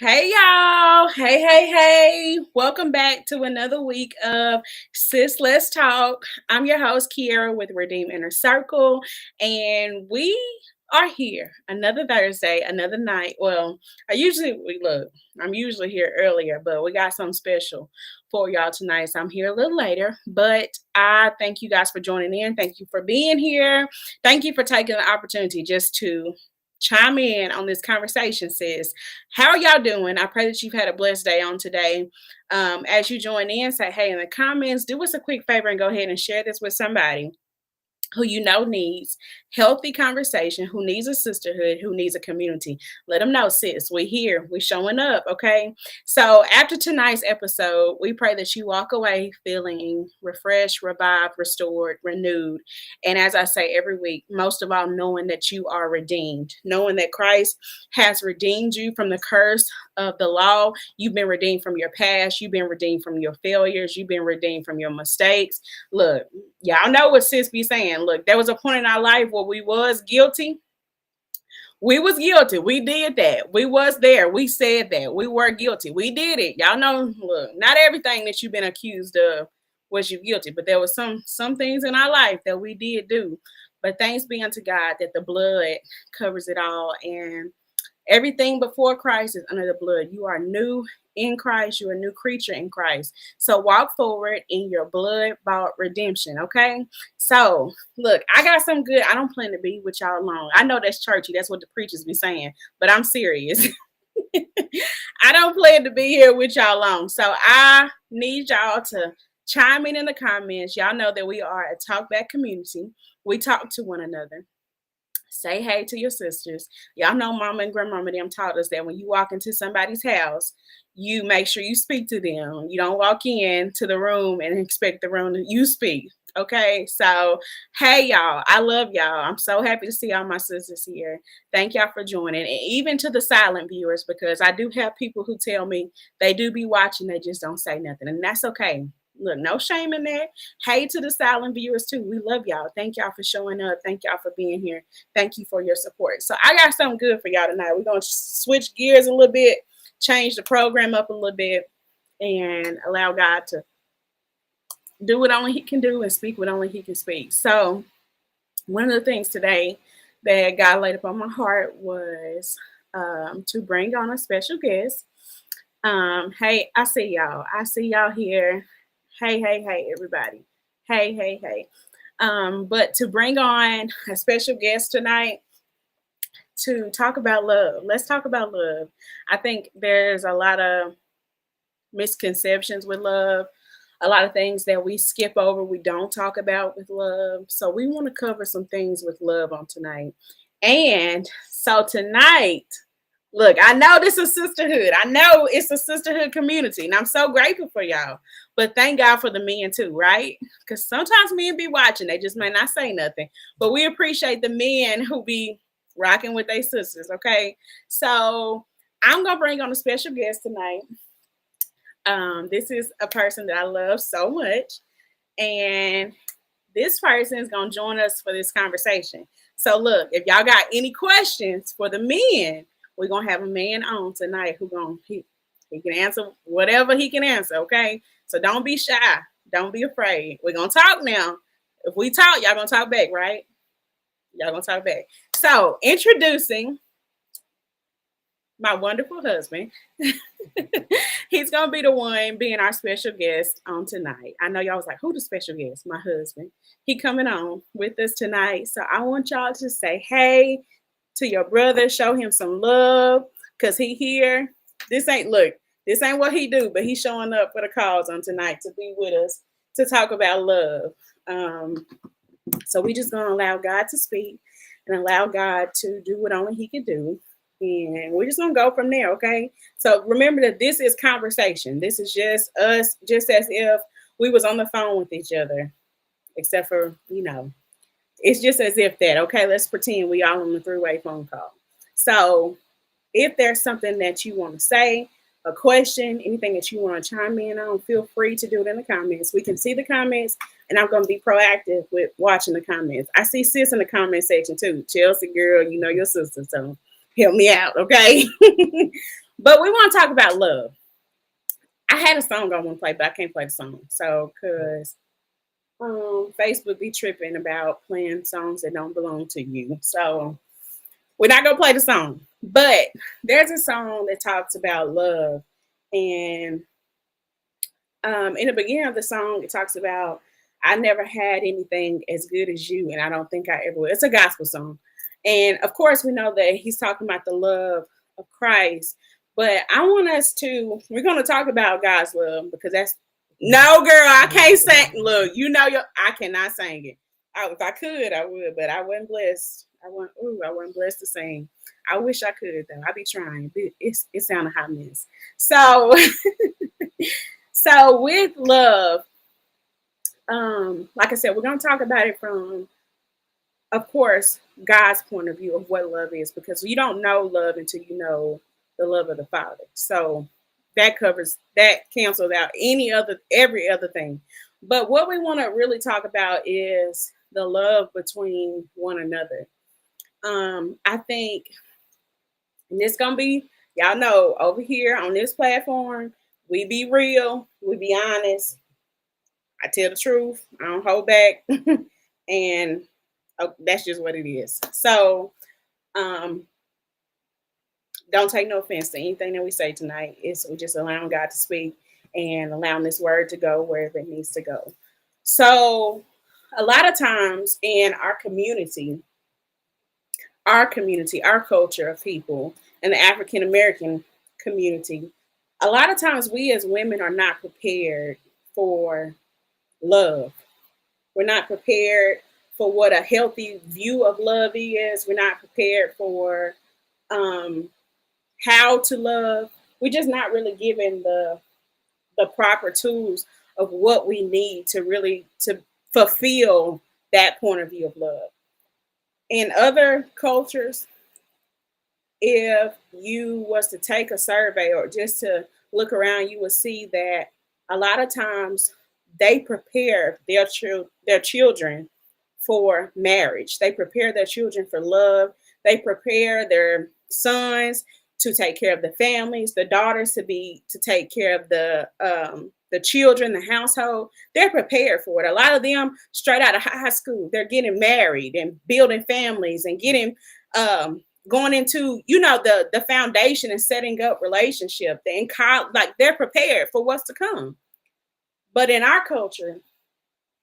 Hey y'all. Hey. Welcome back to another week of Sis Let's Talk. I'm your host, Kiera with Redeem Inner Circle, and we are here another Thursday, another night. Well, I'm usually here earlier, but we got something special for y'all tonight. So I'm here a little later, but I thank you guys for joining in. Thank you for being here. Thank you for taking the opportunity just to chime in on this conversation, sis. How are y'all doing? I pray that you've had a blessed day on today. As you join in, say hey in the comments. Do us a quick favor and go ahead and share this with somebody who you know needs healthy conversation, who needs a sisterhood, who needs a community. Let them know, sis, we here, we showing up, okay? So after tonight's episode, we pray that you walk away feeling refreshed, revived, restored, renewed. And as I say every week, most of all, knowing that you are redeemed, knowing that Christ has redeemed you from the curse of the law. You've been redeemed from your past. You've been redeemed from your failures. You've been redeemed from your mistakes. Look, y'all know what sis be saying. Look, there was a point in our life where we was guilty. We was guilty. We did that. We was there. We said that. We were guilty. We did it. Y'all know, look, not everything that you've been accused of was you guilty, but there was some things in our life that we did do. But thanks be unto God that the blood covers it all. And everything before Christ is under the blood. You are new in Christ. You're a new creature in Christ. So walk forward in your blood bought redemption. Okay. So look, I got some good. I don't plan to be with y'all long. I know that's churchy. That's what the preachers be saying, but I'm serious. I don't plan to be here with y'all long. So I need y'all to chime in the comments. Y'all know that we are a talk back community. We talk to one another. Say hey to your sisters. Y'all know mama and grandmama them taught us that when you walk into somebody's house, you make sure you speak to them. You don't walk in to the room and expect the room to you speak. Okay, so hey y'all, I love y'all. I'm so happy to see all my sisters here. Thank y'all for joining, and even to the silent viewers, because I do have people who tell me they do be watching, they just don't say nothing, and that's okay. Look, no shame in that. Hey to the silent viewers too. We love y'all. Thank y'all for showing up. Thank y'all for being here. Thank you for your support. So I got something good for y'all tonight. We're going to switch gears a little bit, change the program up a little bit, and allow God to do what only He can do and speak what only He can speak. So one of the things today that God laid upon my heart was to bring on a special guest. Hey, I see y'all. I see y'all here. Hey, everybody. Hey. But to bring on a special guest tonight to talk about love. Let's talk about love. I think there's a lot of misconceptions with love, a lot of things that we skip over, we don't talk about with love. So we want to cover some things with love on tonight. And so tonight, look, I know this is sisterhood. I know it's a sisterhood community, and I'm so grateful for y'all. But thank God for the men too, right? Because sometimes men be watching, they just may not say nothing. But we appreciate the men who be rocking with their sisters, okay? So I'm gonna bring on a special guest tonight. This is a person that I love so much, and this person is gonna join us for this conversation. So look, if y'all got any questions for the men, we're gonna have a man on tonight he can answer whatever he can answer, okay? So don't be shy, don't be afraid. We're gonna talk now. If we talk, y'all gonna talk back, right? Y'all gonna talk back. So introducing my wonderful husband. He's gonna be the one being our special guest on tonight. I know y'all was like, who the special guest? My husband. He coming on with us tonight. So I want y'all to say hey to your brother, show him some love, because he here. This ain't what he do, but he's showing up for the cause on tonight to be with us to talk about love. So we just gonna allow God to speak and allow God to do what only He can do. And we're just gonna go from there, okay? So remember that this is conversation. This is just us, just as if we was on the phone with each other, except for, it's just as if that, okay? Let's pretend we all on the three-way phone call. So if there's something that you want to say, a question, anything that you want to chime in on, feel free to do it in the comments. We can see the comments, and I'm going to be proactive with watching the comments. I see sis in the comment section too. Chelsea, girl, you know your sister, so help me out, okay? But we want to talk about love. I had a song I want to play, but I can't play the song. So, because Facebook be tripping about playing songs that don't belong to you. So, we're not going to play the song. But there's a song that talks about love. And in the beginning of the song, it talks about, I never had anything as good as you, and I don't think I ever will. It's a gospel song. And of course, we know that he's talking about the love of Christ. But I want us to, we're going to talk about God's love because that's, no, girl, I can't sing. Look, I cannot sing it. If I could, I would, but I wasn't blessed. I wasn't blessed to sing. I wish I could, though. I be trying. But it sounded hot mess. So, so with love, like I said, we're going to talk about it from, of course, God's point of view of what love is, because you don't know love until you know the love of the Father. So that cancels out every other thing. But what we want to really talk about is the love between one another. I think, and it's gonna be, y'all know, over here on this platform, we be real, we be honest. I tell the truth, I don't hold back, and that's just what it is. So, don't take no offense to anything that we say tonight. We're just allowing God to speak and allowing this word to go wherever it needs to go. So, a lot of times in our community, our culture of people, and the African American community, a lot of times we as women are not prepared for love. We're not prepared for what a healthy view of love is. We're not prepared for how to love. We're just not really given the proper tools of what we need to really to fulfill that point of view of love. In other cultures, if you was to take a survey or just to look around, you will see that a lot of times they prepare their children for marriage. They prepare their children for love. They prepare their sons to take care of the families, the daughters to take care of the children, the household. They're prepared for it. A lot of them straight out of high school, they're getting married and building families and getting going into the foundation and setting up relationship. Like they're prepared for what's to come. But in our culture,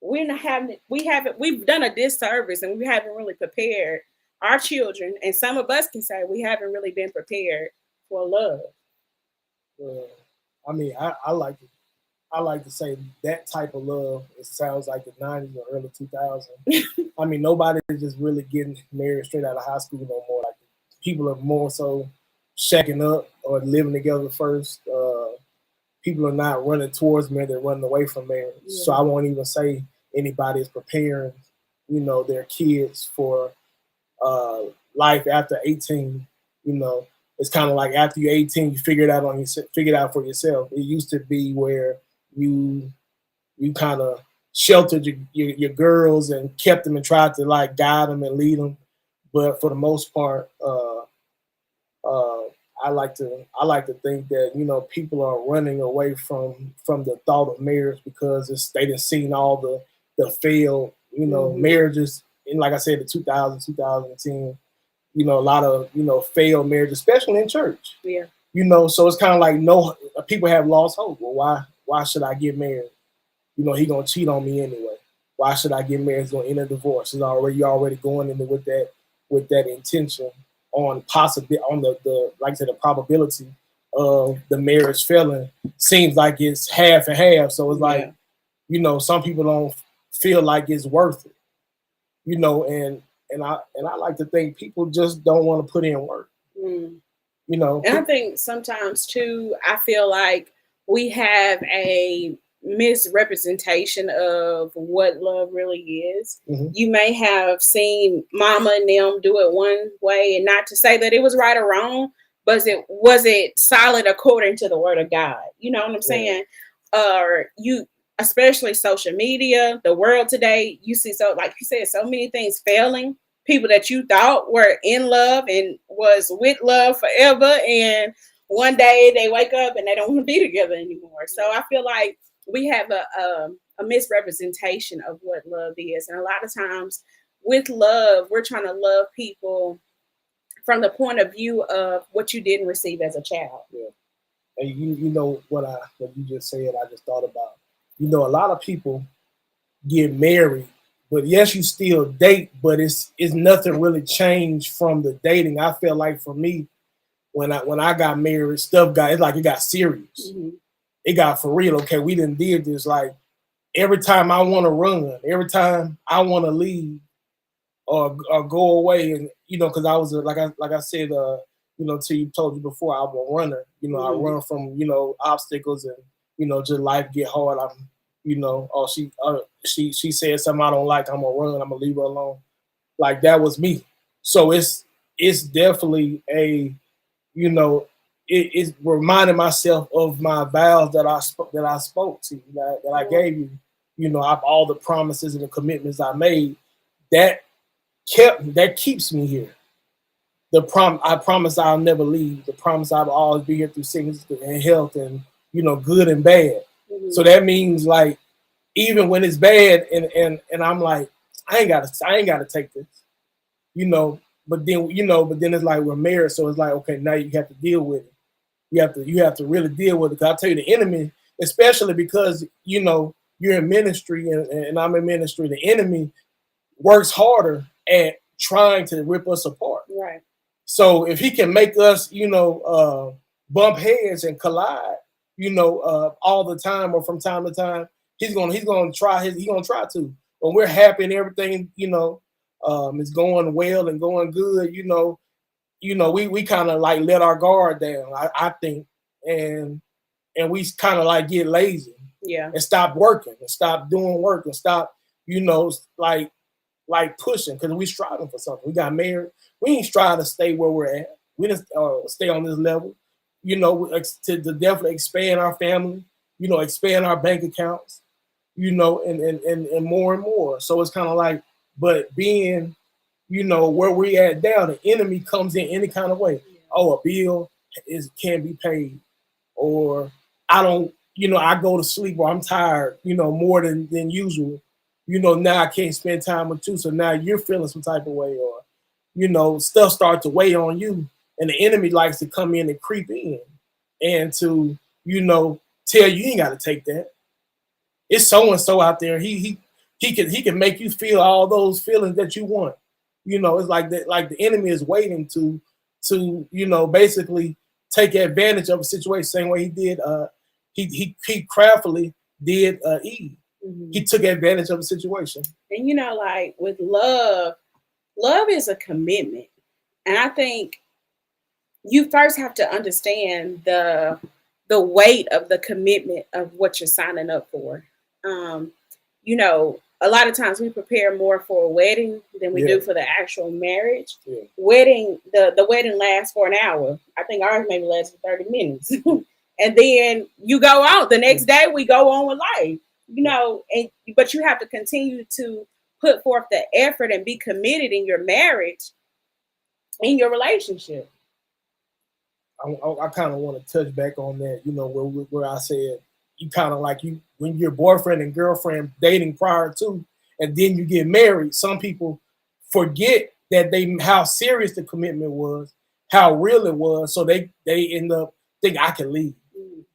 we've done a disservice, and we haven't really prepared our children, and some of us can say we haven't really been prepared for love. I mean, I like to say that type of love. It sounds like the '90s or early 2000s. I mean, nobody is just really getting married straight out of high school no more. Like people are more so shacking up or living together first. People are not running towards marriage; they're running away from marriage. Yeah. So I won't even say anybody is preparing, their kids for life after 18. It's kind of like after you're 18, you figure it out for yourself. It used to be where you kind of sheltered your girls and kept them and tried to like guide them and lead them, but for the most part, I like to think that people are running away from the thought of marriage because they done seen all the failed marriages, and like I said, the 2000 2010, a lot of failed marriages, especially in church. Yeah. So it's kind of like people have lost hope. Well, why should I get married? He gonna cheat on me anyway. Why should I get married? It's gonna end a divorce. You're already going into with that intention on the like I said, the probability of the marriage failing seems like it's half and half. So it's like, some people don't feel like it's worth it. And I like to think people just don't want to put in work. And I think sometimes too, I feel like we have a misrepresentation of what love really is. Mm-hmm. You may have seen mama and them do it one way, and not to say that it was right or wrong, but was it solid according to the word of God? You know what I'm saying? Especially social media, the world today, you see, so like you said, so many things failing. People that you thought were in love and was with love forever, and one day they wake up and they don't want to be together anymore. So I feel like we have a misrepresentation of what love is, and a lot of times with love, we're trying to love people from the point of view of what you didn't receive as a child. Yeah. And you know what you just said, I just thought about. You know, a lot of people get married, but yes, you still date, but it's nothing really changed from the dating. I feel like for me, when I got married, it got serious. Mm-hmm. It got for real. Okay, we done did this. Like every time I want to run, every time I want to leave or go away, and you know, because I was like I said, you know, told you before, I'm a runner. You know, Mm-hmm. I run from obstacles, and you know, just life get hard. I'm she said something I don't like. I'm gonna run. I'm gonna leave her alone. Like that was me. So it's definitely a it's reminding myself of my vows that I spoke to you, that I gave you. You know, all the promises and the commitments I made that keeps me here. I promise I'll never leave. The promise I'll always be here through sickness and health and good and bad. Mm-hmm. So that means like even when it's bad and I'm like I ain't gotta take this, But then it's like we're married, so it's like okay, now you have to deal with it. You have to really deal with it. Cause I tell you, the enemy, especially because you're in ministry and I'm in ministry, the enemy works harder at trying to rip us apart. Right. So if he can make us, bump heads and collide, all the time or from time to time, he's gonna try to. When we're happy and everything, is going well and going good, we kind of like let our guard down, I think, and we kind of like get lazy, yeah, and stop working and stop doing work and stop, like pushing because we striving for something. We got married. We ain't striving to stay where we're at. We just stay on this level, to definitely expand our family, expand our bank accounts, and more and more. So it's kind of like, but being, where we at now, the enemy comes in any kind of way. Yeah. Oh, a bill can't be paid, or I don't, I go to sleep or I'm tired, more than usual. Now I can't spend time with you. So now you're feeling some type of way, or, stuff starts to weigh on you. And the enemy likes to come in and creep in and to, tell you ain't got to take that. It's so and so out there. He can make you feel all those feelings that you want. It's like that. Like the enemy is waiting to basically take advantage of a situation. Same way he did. He craftily did Eve. Mm-hmm. He took advantage of the situation. And like with love is a commitment, and I think you first have to understand the weight of the commitment of what you're signing up for. A lot of times we prepare more for a wedding than we do for the actual marriage. Yeah. The wedding lasts for an hour. I think ours maybe lasts for 30 minutes. And then you go out. The next day we go on with life. But you have to continue to put forth the effort and be committed in your marriage, in your relationship. I kind of want to touch back on that, where I said you kind of like when you're boyfriend and girlfriend dating prior to, and then you get married. Some people forget that how serious the commitment was, how real it was. So they end up thinking I can leave,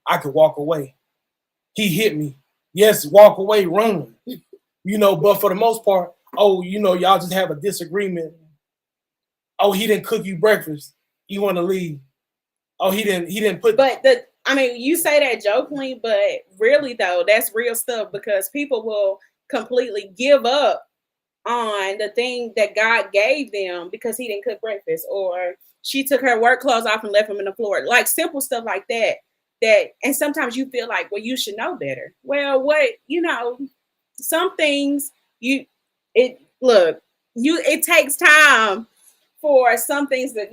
I can walk away. He hit me, yes, walk away, run. But for the most part, y'all just have a disagreement. Oh, he didn't cook you breakfast. You want to leave. Oh, he didn't put. But you say that jokingly, but really though, that's real stuff because people will completely give up on the thing that God gave them because he didn't cook breakfast, or she took her work clothes off and left them in the floor. Like simple stuff like that. And sometimes you feel like, well, you should know better. Well, some things it takes time for some things that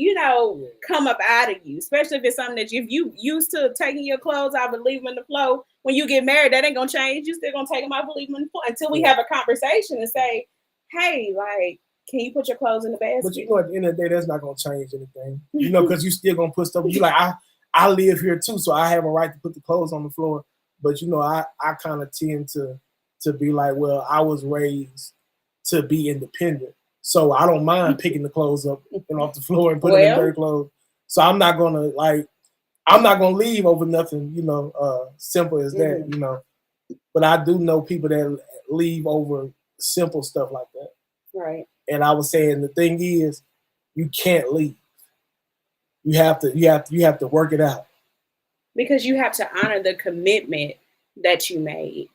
come up out of you, especially if it's something that if you used to taking your clothes off and leaving them in the floor. When you get married, that ain't gonna change. You still gonna take them off and leave them in the floor until we have a conversation and say, "Hey, like, can you put your clothes in the basket?" But at the end of the day, that's not gonna change anything, because you still gonna put stuff. You like I live here too, so I have a right to put the clothes on the floor. But I kind of tend to be like, well, I was raised to be independent, so I don't mind picking the clothes up and off the floor and putting them in dirty clothes. So I'm not gonna leave over nothing, simple as that. But I do know people that leave over simple stuff like that. Right. And I was saying the thing is, you can't leave. You have to work it out. Because you have to honor the commitment that you made,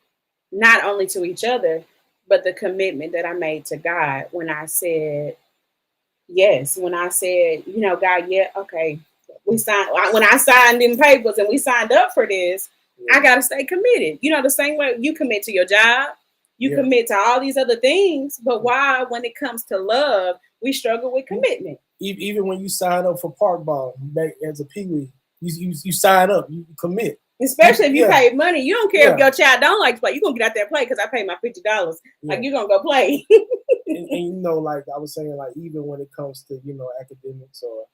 not only to each other, but the commitment that I made to God when I said yes. When I said, God, yeah, okay, we signed. When I signed in papers and we signed up for this, I got to stay committed. The same way you commit to your job, you commit to all these other things. But why, when it comes to love, we struggle with commitment? Even when you sign up for park ball back as a peewee, you sign up, you commit. Especially if you pay money, you don't care if your child don't like to play. You're gonna get out there and play because I paid my $50. Like you're gonna go play. and like I was saying, like even when it comes to academics or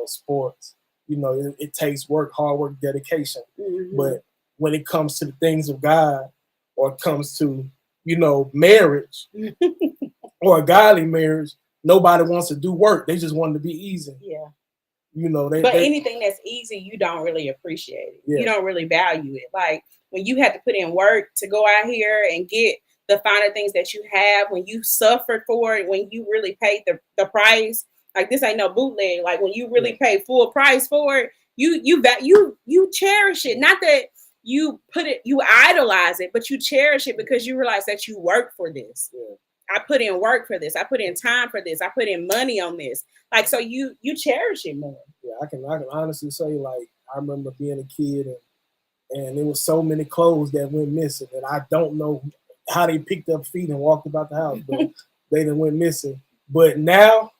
sports, it takes work, hard work, dedication. Mm-hmm. But when it comes to the things of God, or it comes to marriage or a godly marriage, nobody wants to do work. They just want it to be easy. Yeah. But anything that's easy, you don't really appreciate it. Yeah. You don't really value it. Like when you had to put in work to go out here and get the finer things that you have, when you suffered for it, when you really paid the price. Like this ain't no bootleg. Like when you really pay full price for it, you cherish it. Not that you idolize it, but you cherish it because you realize that you work for this. Yeah. I put in work for this. I put in time for this. I put in money on this. Like, so you cherish it more. Yeah, I can honestly say, like, I remember being a kid and there was so many clothes that went missing, and I don't know how they picked up feet and walked about the house, but they done went missing. But now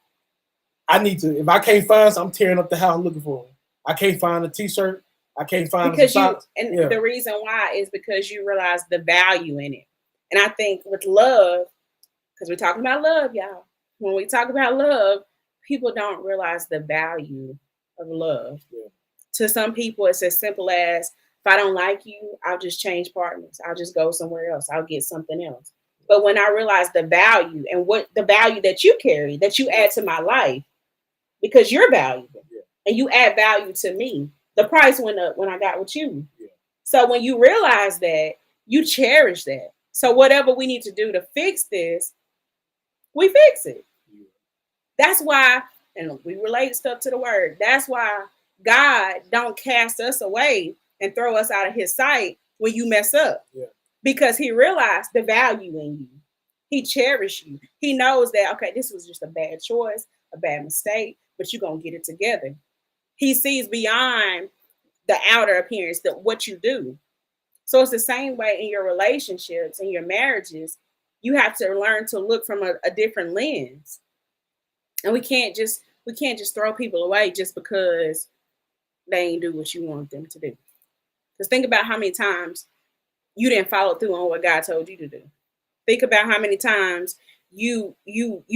I need to, if I can't find some, I'm tearing up the house looking for them. I can't find a t-shirt. I can't find some socks. The reason why is because you realize the value in it. And I think with love, because we're talking about love, y'all. When we talk about love, people don't realize the value of love. Yeah. To some people, it's as simple as, if I don't like you, I'll just change partners. I'll just go somewhere else. I'll get something else. But when I realize the value and what the value that you carry, that you add to my life, because you're valuable and you add value to me, the price went up when I got with you. Yeah. So when you realize that, you cherish that. So whatever we need to do to fix this, we fix it. Yeah. That's why, and we relate stuff to the word. That's why God don't cast us away and throw us out of his sight when you mess up. Yeah. Because he realized the value in you. He cherished you. He knows that, okay, this was just a bad choice, a bad mistake, but you're going to get it together. He sees beyond the outer appearance, what you do. So it's the same way in your relationships, in your marriages. You have to learn to look from a different lens. And we can't just throw people away just because they ain't do what you want them to do. Because think about how many times you didn't follow through on what God told you to do. Think about how many times you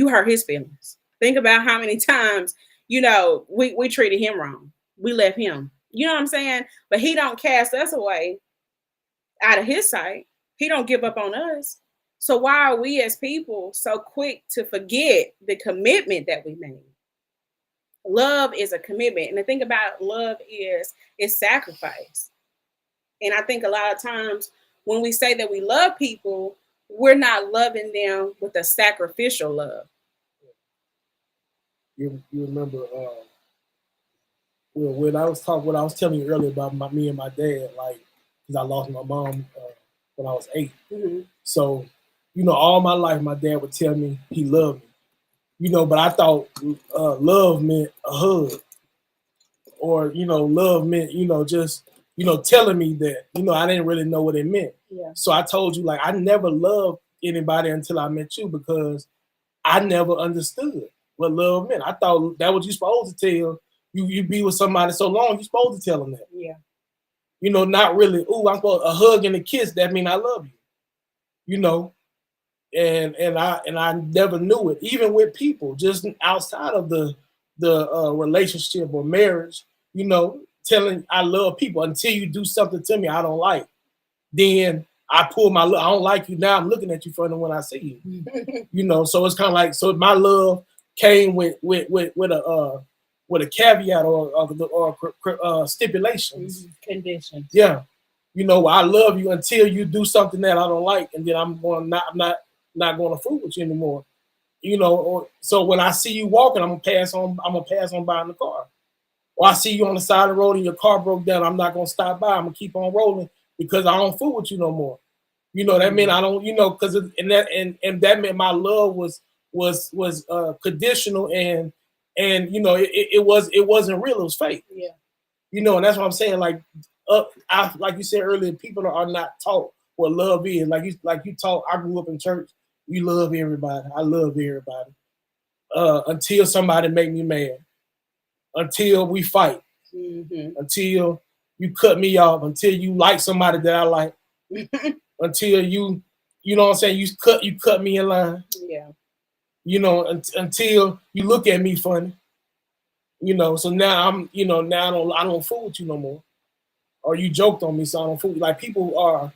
hurt his feelings. Think about how many times, we treated him wrong. We left him. You know what I'm saying? But he don't cast us away out of his sight. He don't give up on us. So why are we as people so quick to forget the commitment that we made? Love is a commitment. And the thing about love is sacrifice. And I think a lot of times when we say that we love people, we're not loving them with a sacrificial love. You remember when I was telling you earlier about me and my dad, like, because I lost my mom when I was 8. Mm-hmm. So, all my life my dad would tell me he loved me. But I thought love meant a hug. Or, love meant, just, telling me that, I didn't really know what it meant. Yeah. So I told you, like, I never loved anybody until I met you because I never understood what love meant. I thought that was you supposed to tell. You be with somebody so long, you're supposed to tell them that. Yeah. Not really, I'm supposed a hug and a kiss, that mean I love you. And I never knew it, even with people, just outside of the relationship or marriage, telling I love people until you do something to me I don't like. Then I pull my I don't like you now. I'm looking at you funny when I see you. So it's kind of like so my love came with a caveat or stipulations, conditions. Yeah, I love you until you do something that I don't like, and then I'm not going to fool with you anymore. So when I see you walking, I'm gonna pass on by in the car. Or I see you on the side of the road and your car broke down, I'm not gonna stop by. I'm gonna keep on rolling because I don't fool with you no more. That meant I don't, because and that meant my love was conditional and it wasn't real. It was fake. Yeah. And that's what I'm saying. Like like you said earlier, people are not taught what love is. Like you taught. I grew up in church. You love everybody. I love everybody. Until somebody make me mad. Until we fight. Mm-hmm. Until you cut me off. Until you like somebody that I like. Until you know what I'm saying, you cut me in line. Yeah. Until you look at me funny. So now now I don't fool with you no more. Or you joked on me, so I don't fool. Like people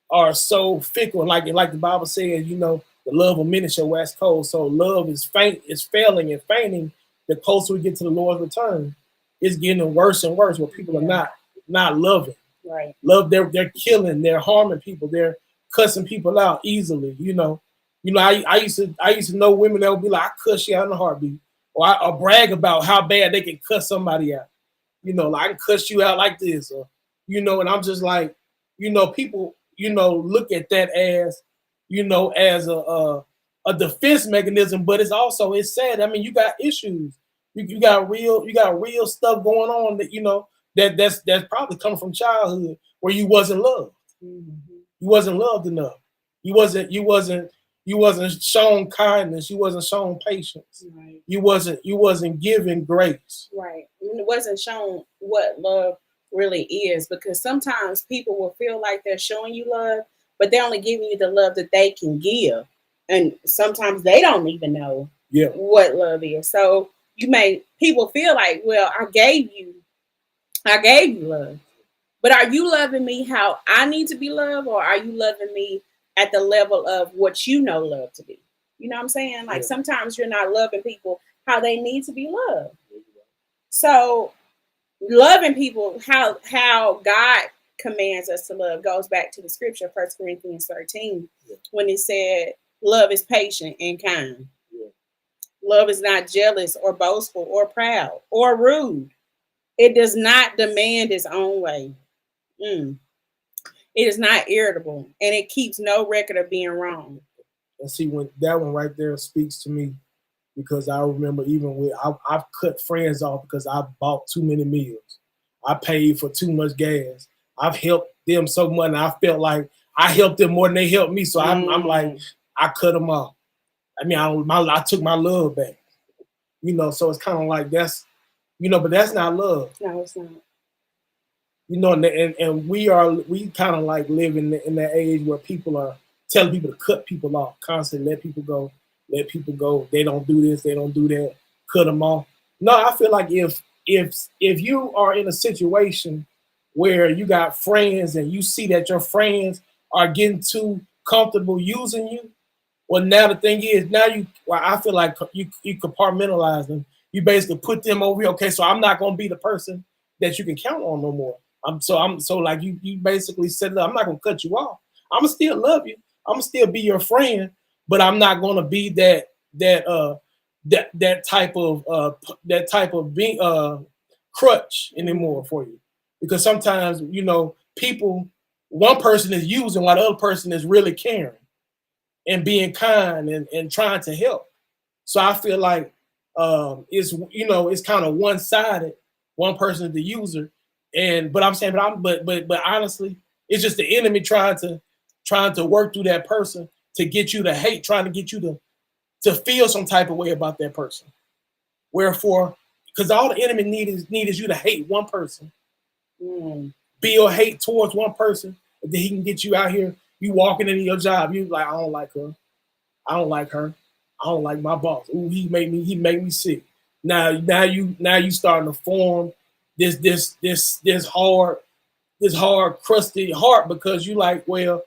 are so fickle, like the Bible says, the love of many shall wax cold. So love is failing and fainting the closer we get to the Lord's return. It's getting worse and worse where people are not loving. Right. Love, they're killing, they're harming people, they're cussing people out easily. I used to know women that would be like, I cuss you out in a heartbeat, or I brag about how bad they can cuss somebody out. Like I can cuss you out like this, or and I'm just like, people, look at that as, as a defense mechanism, but it's sad. I mean, you got issues, you got real stuff going on that that's probably coming from childhood where you wasn't loved. Mm-hmm. You wasn't loved enough. You wasn't shown kindness. You wasn't shown patience. Right. You wasn't given grace. Right. It wasn't shown what love really is, because sometimes people will feel like they're showing you love, but they're only giving you the love that they can give. And sometimes they don't even know what love is. So people feel like, well, I gave you love. But are you loving me how I need to be loved, or are you loving me at the level of what you know love to be? You know what I'm saying? Like sometimes you're not loving people how they need to be loved. So loving people how God commands us to love goes back to the scripture, 1 Corinthians 13, when it said, love is patient and kind. Yeah. Love is not jealous or boastful or proud or rude. It does not demand its own way. It is not irritable, and it keeps no record of being wrong. And see, when that one right there speaks to me, because I remember even when I've cut friends off because I bought too many meals. I paid for too much gas. I've helped them so much, and I felt like I helped them more than they helped me. So I'm like, I cut them off. I mean, I took my love back. So it's kind of like that's, but that's not love. No, it's not. And we kind of like live in that age where people are telling people to cut people off constantly, let people go. They don't do this, they don't do that, cut them off. No, I feel like if you are in a situation where you got friends and you see that your friends are getting too comfortable using you, well, now the thing is, I feel like you compartmentalize them. You basically put them over here. Okay, so I'm not gonna be the person that you can count on no more. So like you basically said, I'm not gonna cut you off. I'm gonna still love you. I'm gonna still be your friend, but I'm not gonna be that type of being crutch anymore for you. Because sometimes people, one person is using while the other person is really caring and being kind and trying to help. So I feel like it's kind of one-sided. One person is the user, but honestly, it's just the enemy trying to work through that person to get you to hate, trying to get you to feel some type of way about that person. Wherefore, because all the enemy need is you to hate one person, build hate towards one person, and then he can get you out here. You walking into your job, you like, I don't like her, I don't like her, I don't like my boss. Ooh, he made me sick. Now you starting to form this hard crusty heart because you like, well,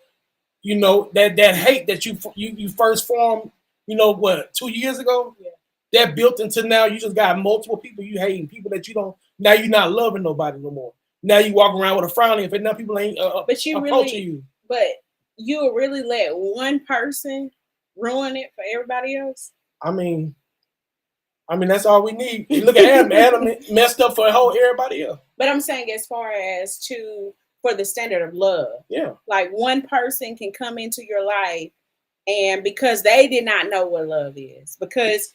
that hate that you first formed, 2 years ago, Yeah. that built into now you just got multiple people you hating, people that you don't, now you're not loving nobody no more. Now you walk around with a frown if now people ain't approaching you. But you would really let one person ruin it for everybody else? I mean, that's all we need. Look at Adam. Adam messed up for everybody else. But I'm saying as far as for the standard of love. Yeah. Like one person can come into your life and because they did not know what love is. Because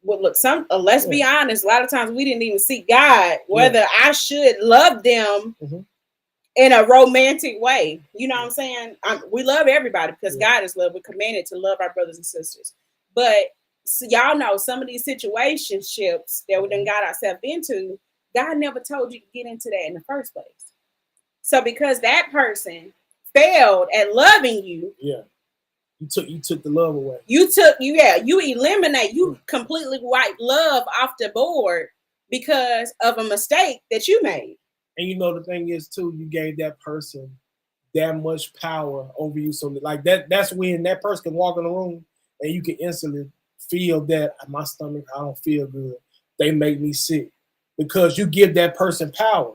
look, let's be honest, a lot of times we didn't even seek God, whether I should love them in a romantic way. You know what I'm saying? We love everybody because God is love. We're commanded to love our brothers and sisters. But so y'all know some of these situationships that we done got ourselves into, God never told you to get into that in the first place. So because that person failed at loving you, you took the love away. You eliminate, you completely wipe love off the board because of a mistake that you made. And the thing is too, you gave that person that much power over you. So like that's when that person can walk in the room and you can instantly feel that my stomach, I don't feel good. They make me sick because you give that person power.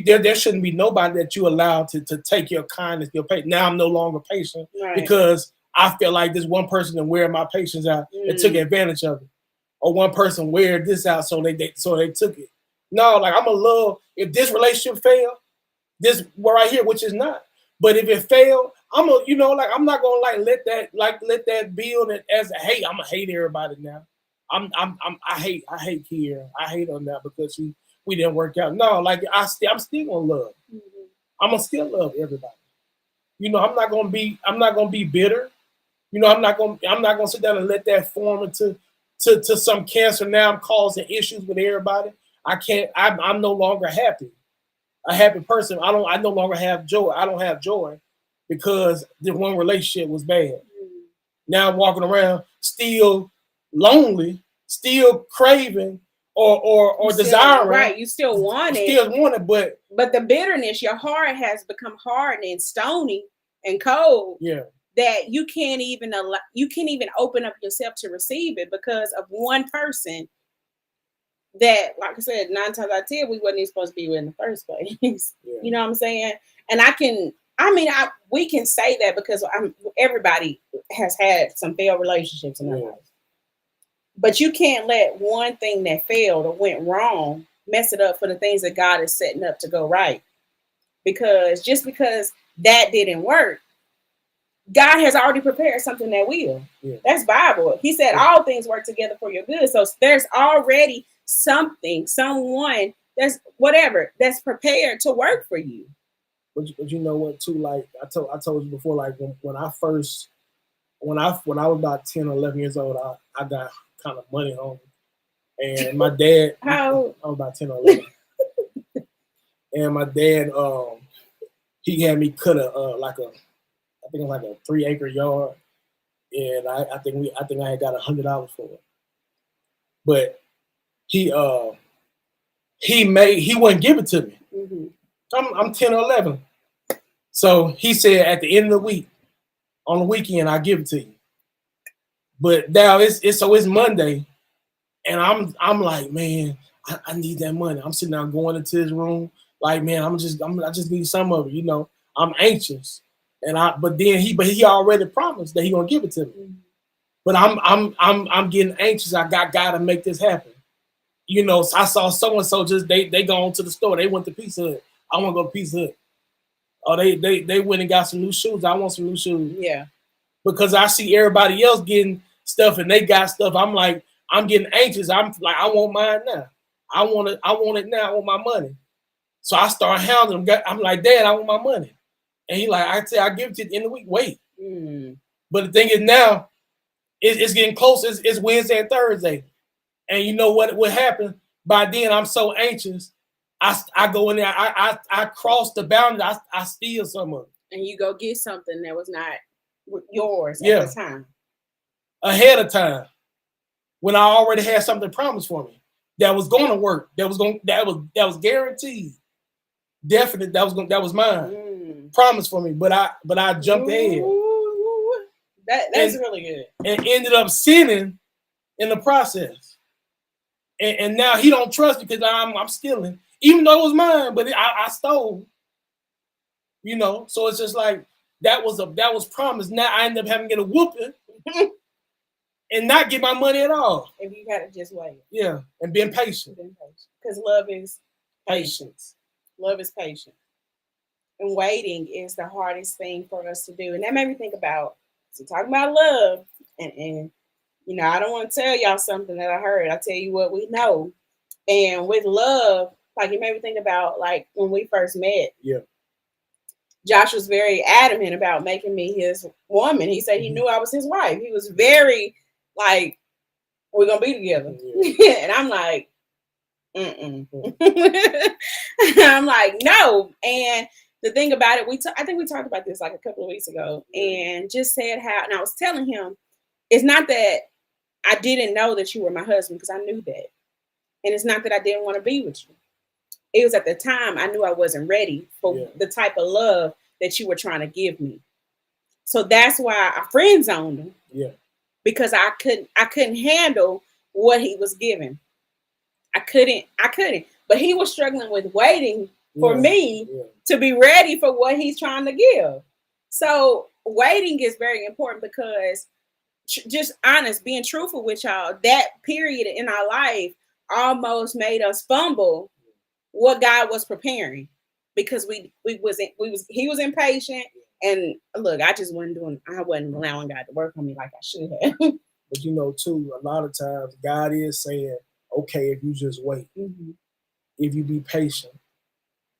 There shouldn't be nobody that you allow to take your kindness, your patience. Now I'm no longer patient because I feel like this one person and wear my patience out and took advantage of it, or one person wear this out so they took it. No, like I'm gonna love if this relationship fail, this right here, which is not. But if it fail, I'm not gonna let that build it as a hate. I'm gonna hate everybody now. I hate Kiera. I hate her now because we didn't work out. No, like I'm still gonna love. I'm gonna still love everybody. I'm not gonna be bitter. I'm not gonna sit down and let that form into some cancer. Now I'm causing issues with everybody. I can't. I'm no longer happy. A happy person. I no longer have joy. I don't have joy because the one relationship was bad. Now I'm walking around still lonely, still craving or desiring. Right, you still want it. Still want it, but the bitterness, your heart has become hardened and stony and cold. Yeah. That you can't even open up yourself to receive it because of one person that, like I said, 9 times out of 10, we wasn't even supposed to be with in the first place. Yeah. You know what I'm saying? And we can say that because everybody has had some failed relationships in their life. But you can't let one thing that failed or went wrong mess it up for the things that God is setting up to go right. Because just because that didn't work, God has already prepared something that will. Yeah. That's Bible. He said all things work together for your good. So there's already someone that's prepared to work for you. But you know what too? Like I told you before, like when I was about 10 or 11 years old, I got kind of money on me. And my dad, I was about 10 or 11. And my dad, he had me cut I think it was like a 3-acre yard, and I think I had got $100 for it. But he wouldn't give it to me. Mm-hmm. I'm 10 or 11. So he said at the end of the week, on the weekend, I'll give it to you. But now it's Monday, and I'm like, man, I need that money. I'm sitting down going into his room, like, man, I just need some of it, I'm anxious. But he already promised that he gonna give it to me. Mm-hmm. But I'm getting anxious. I gotta make this happen. So I saw so and so just they gone to the store. They went to Pizza Hut. I want to go to Pizza Hut. Oh, they went and got some new shoes. I want some new shoes. Yeah. Because I see everybody else getting stuff and they got stuff. I'm like, I'm getting anxious. I'm like, I want mine now. I want it now. I want my money. So I start hounding him. I'm like, Dad, I want my money. And he like, I say, I'll give it to you at the end of the week. Wait. Mm. But the thing is now, it's getting close. It's Wednesday and Thursday. And you know what happened? By then, I'm so anxious. I go in there. I cross the boundary. I steal some of it. And you go get something that was not yours at the time. Ahead of time. When I already had something promised for me. that was going to work. That was guaranteed. Definite. That was mine. Promise for me. But I jumped ahead. That's really good. And ended up sinning in the process. And now he don't trust me because I'm stealing, even though it was mine, but I stole. You know, so it's just like that was promised. Now I end up having to get a whooping and not get my money at all. If you gotta just wait. Yeah, and being patient. Because love is patience. Love is patient. And waiting is the hardest thing for us to do. And that made me think about, so talking about love, and you know, I don't want to tell y'all something that I heard. I tell you what we know. And with love, like it made me think about like when we first met. Yeah. Josh was very adamant about making me his woman. He said he knew I was his wife. He was very like, we're gonna be together. Yeah. And I'm like, I'm like, no. And the thing about it, I think we talked about this like a couple of weeks ago, and just said how, and I was telling him, it's not that I didn't know that you were my husband, because I knew that. And it's not that I didn't want to be with you. It was at the time I knew I wasn't ready for the type of love that you were trying to give me. So that's why I friend zoned him. Yeah. Because I couldn't handle what he was giving. I couldn't. But he was struggling with waiting for me to be ready for what he's trying to give. So waiting is very important, because just honest, being truthful with y'all, that period in our life almost made us fumble what God was preparing, because he was impatient, and look, I wasn't allowing God to work on me like I should have. But you know, too, a lot of times God is saying, okay, if you just wait, if you be patient,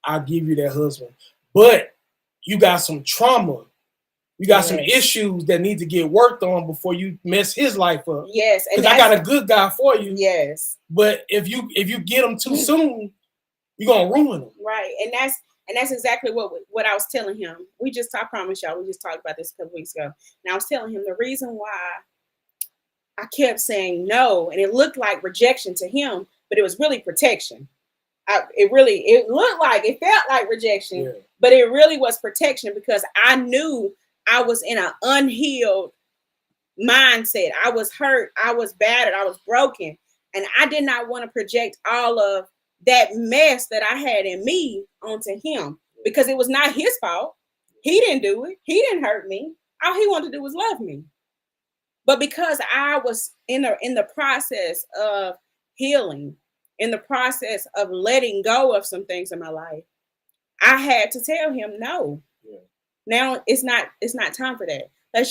I'll give you that husband. But you got some trauma. You got some issues that need to get worked on before you mess his life up. Yes. Because I got a good guy for you. Yes. But if you get him too soon, you're gonna ruin him. Right. And that's exactly what I was telling him. I promise y'all, we just talked about this a couple weeks ago. And I was telling him the reason why I kept saying no, and it looked like rejection to him, but it was really protection. It felt like rejection, but it really was protection, because I knew I was in an unhealed mindset. I was hurt. I was battered. I was broken. And I did not want to project all of that mess that I had in me onto him, because it was not his fault. He didn't do it. He didn't hurt me. All he wanted to do was love me. But because I was in the process of healing, in the process of letting go of some things in my life, I had to tell him no. Yeah. Now it's not time for that. Let's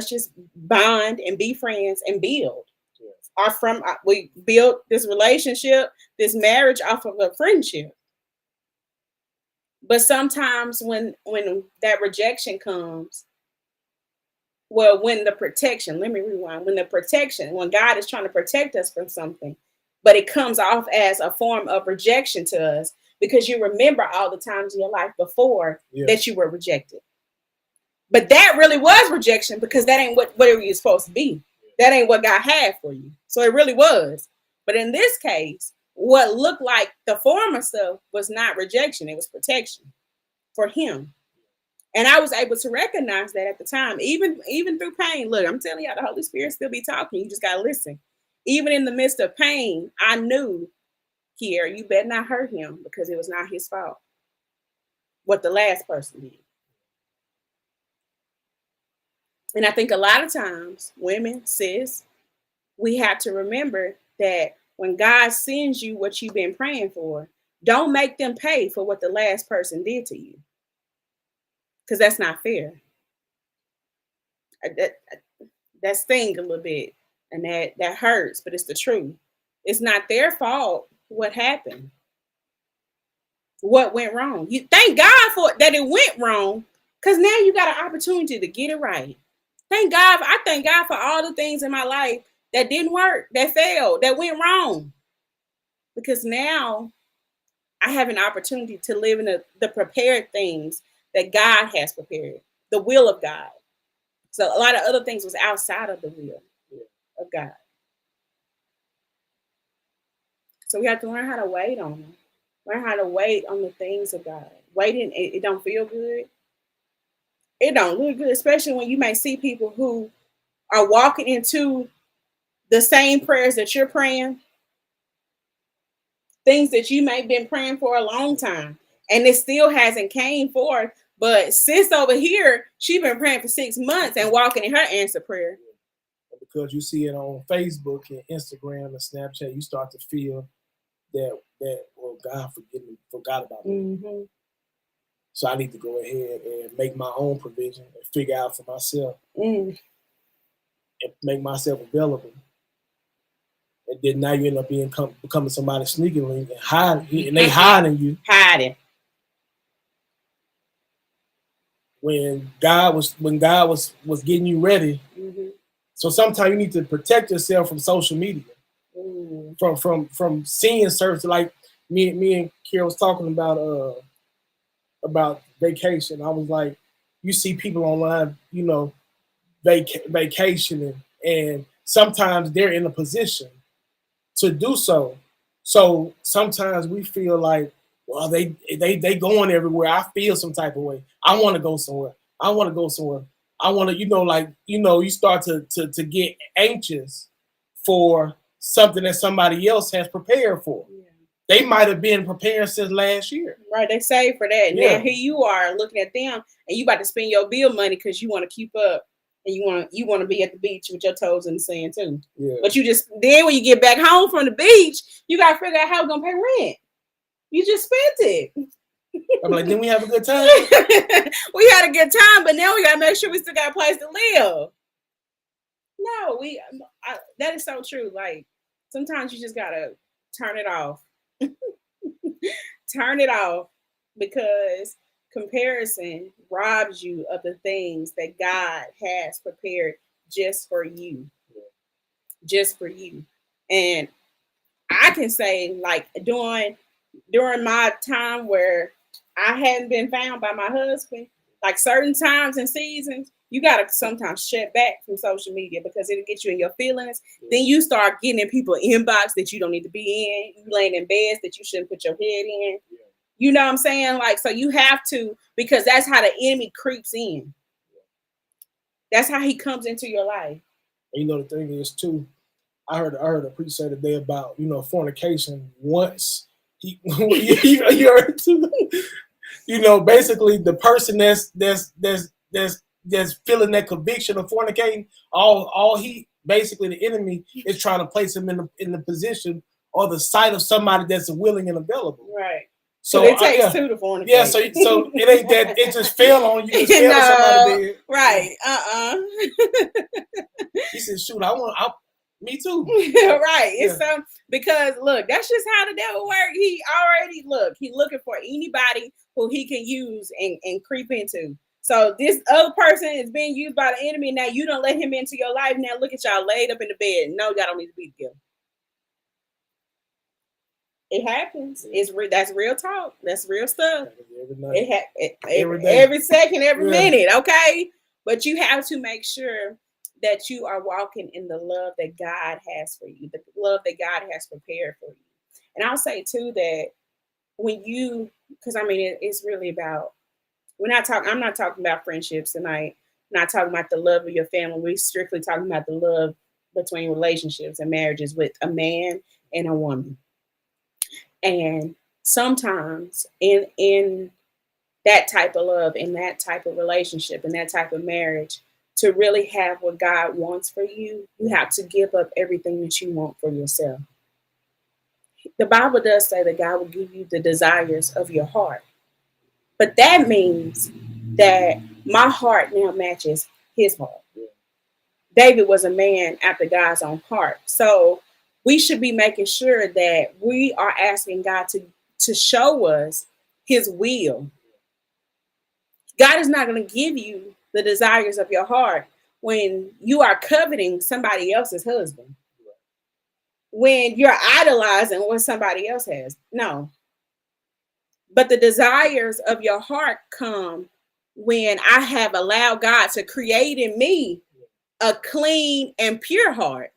just bond and be friends and build. Yeah. We built this relationship, this marriage off of a friendship. But sometimes when that rejection comes, when the protection, let me rewind, when God is trying to protect us from something, but it comes off as a form of rejection to us, because you remember all the times in your life before that you were rejected. But that really was rejection, because that ain't what you're supposed to be. That ain't what God had for you. So it really was. But in this case, what looked like the former stuff was not rejection. It was protection for him. And I was able to recognize that at the time, even through pain. Look, I'm telling y'all, the Holy Spirit still be talking. You just got to listen. Even in the midst of pain, I knew, Kiera, you better not hurt him, because it was not his fault what the last person did. And I think a lot of times, women, sis, we have to remember that when God sends you what you've been praying for, don't make them pay for what the last person did to you, because that's not fair. That stings a little bit, and that hurts, but it's the truth. It's not their fault what happened, what went wrong. You thank God for that it went wrong, because now you got an opportunity to get it right. Thank God. I thank God for all the things in my life that didn't work, that failed, that went wrong, because now I have an opportunity to live in the prepared things that God has prepared, the will of God. So a lot of other things was outside of the will of God. So we have to learn how to wait on them. Learn how to wait on the things of God. Waiting, it don't feel good. It don't look good, especially when you may see people who are walking into the same prayers that you're praying, things that you may have been praying for a long time, and it still hasn't came forth. But sis over here, she been praying for 6 months and walking in her answer prayer. Because you see it on Facebook and Instagram and Snapchat, you start to feel that well, God forgot about me. Mm-hmm. So I need to go ahead and make my own provision and figure out for myself and make myself available. And then now you end up becoming somebody sneaking link and hiding, and they hiding you. Hiding. When God was getting you ready. Mm-hmm. So sometimes you need to protect yourself from social media. From seeing certain, like me and Kira was talking about vacation. I was like, you see people online, you know, vacationing, and sometimes they're in a position to do so. So sometimes we feel like, well, they going everywhere. I feel some type of way. I want to go somewhere. I want to go somewhere. I want to, you start to get anxious for something that somebody else has prepared for. Yeah. They might have been preparing since last year. Right, they saved for that. Yeah. Now here you are looking at them, and you about to spend your bill money because you want to keep up, and you want to be at the beach with your toes in the sand too. Yeah. But then when you get back home from the beach, you got to figure out how we're gonna pay rent. You just spent it. I'm like, didn't we have a good time? We had a good time, but now we got to make sure we still got a place to live. No, that is so true. Like, sometimes you just got to turn it off. Turn it off, because comparison robs you of the things that God has prepared just for you. Just for you. And I can say, like, during my time where I hadn't been found by my husband, like certain times and seasons, you got to sometimes shut back from social media because it'll get you in your feelings. Yeah. Then you start getting in people's inbox that you don't need to be in. You laying in beds that you shouldn't put your head in. Yeah. You know what I'm saying? Like, so you have to, because that's how the enemy creeps in. That's how he comes into your life. And the thing is too, I heard a preacher say today about, fornication. Once you heard it too. Basically the person that's feeling that conviction of fornicating, all he basically, the enemy is trying to place him in the position or the sight of somebody that's willing and available. Right. So it takes two to fornicate. Yeah, so it ain't that it just fell on you. Just fell on somebody dead. Right. He said, "Shoot, me too." Right. Yeah. It's because look, that's just how the devil works. He looking for anybody who he can use and creep into. So this other person is being used by the enemy. Now you don't let him into your life. Now look at y'all laid up in the bed. No, y'all don't need to be together. It happens. That's real talk. That's real stuff. Every second, every minute. Okay, but you have to make sure that you are walking in the love that God has for you, the love that God has prepared for you. And I'll say too that because it's really about. I'm not talking about friendships tonight. I'm not talking about the love of your family. We're strictly talking about the love between relationships and marriages with a man and a woman. And sometimes in that type of love, in that type of relationship, in that type of marriage, to really have what God wants for you, you have to give up everything that you want for yourself. The Bible does say that God will give you the desires of your heart. But that means that my heart now matches his heart. David was a man after God's own heart. So we should be making sure that we are asking God to show us his will. God is not going to give you the desires of your heart when you are coveting somebody else's husband. When you're idolizing what somebody else has. No. But the desires of your heart come when I have allowed God to create in me a clean and pure heart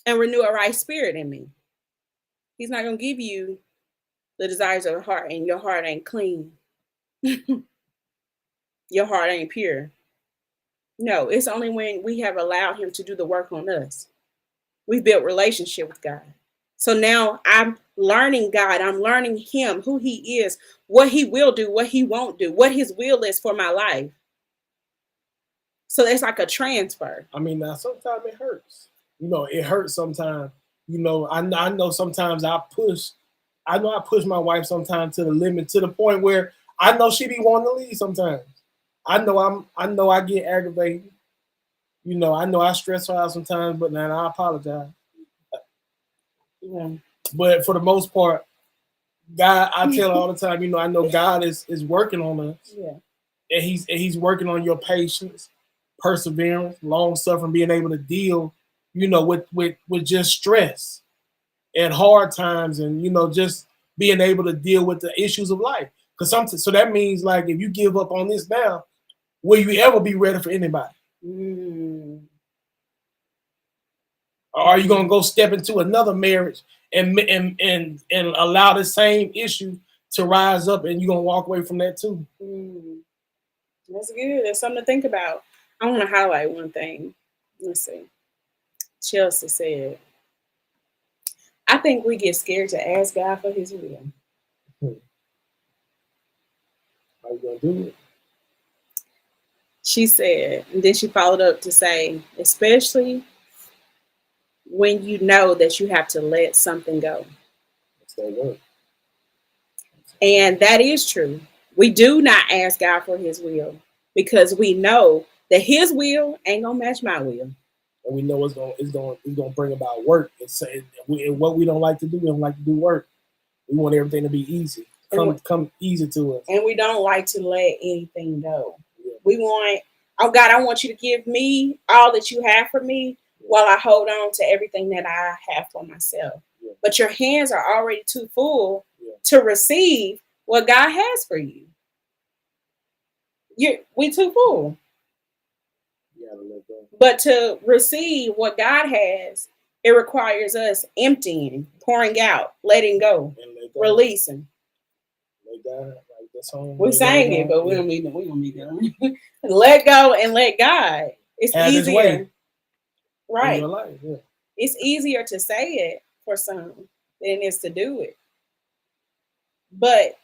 and renew a right spirit in me. He's not going to give you the desires of the heart, and your heart ain't clean. Your heart ain't pure. No, it's only when we have allowed him to do the work on us. We've built relationship with God. So now I'm learning God. I'm learning him, who he is, what he will do, what he won't do, what his will is for my life. So it's like a transfer. I mean, now sometimes it hurts. It hurts sometimes. I know sometimes I push my wife sometimes to the limit, to the point where I know she be wanting to leave sometimes. I know I get aggravated. I know I stress her out sometimes, but now I apologize. Yeah. But for the most part, God, I tell her all the time, I know God is working on us. Yeah. And he's working on your patience, perseverance, long suffering, being able to deal, with just stress and hard times, and just being able to deal with the issues of life. So that means, like, if you give up on this now, will you ever be ready for anybody? Or are you gonna go step into another marriage and allow the same issue to rise up, and you're gonna walk away from that too? That's good. That's something to think about. I want to highlight one thing. Let's see. Chelsea said, I think we get scared to ask God for his will. How you gonna do it? She said, and then she followed up to say, especially when you know that you have to let something go. That's that word. And that is true. We do not ask God for his will because we know that his will ain't gonna match my will. And we know it's gonna bring about work. And what we don't like to do, we don't like to do work. We want everything to be easy. Come easy to us. And we don't like to let anything go. Yeah. We want, oh God, I want you to give me all that you have for me, while I hold on to everything that I have for myself. Yeah. But your hands are already too full to receive what God has for you. We too full. But to receive what God has, it requires us emptying, pouring out, letting go, releasing. We sang it, but we don't need to. Let go and let God. It's easier. Right. Yeah. It's easier to say it for some than it is to do it. But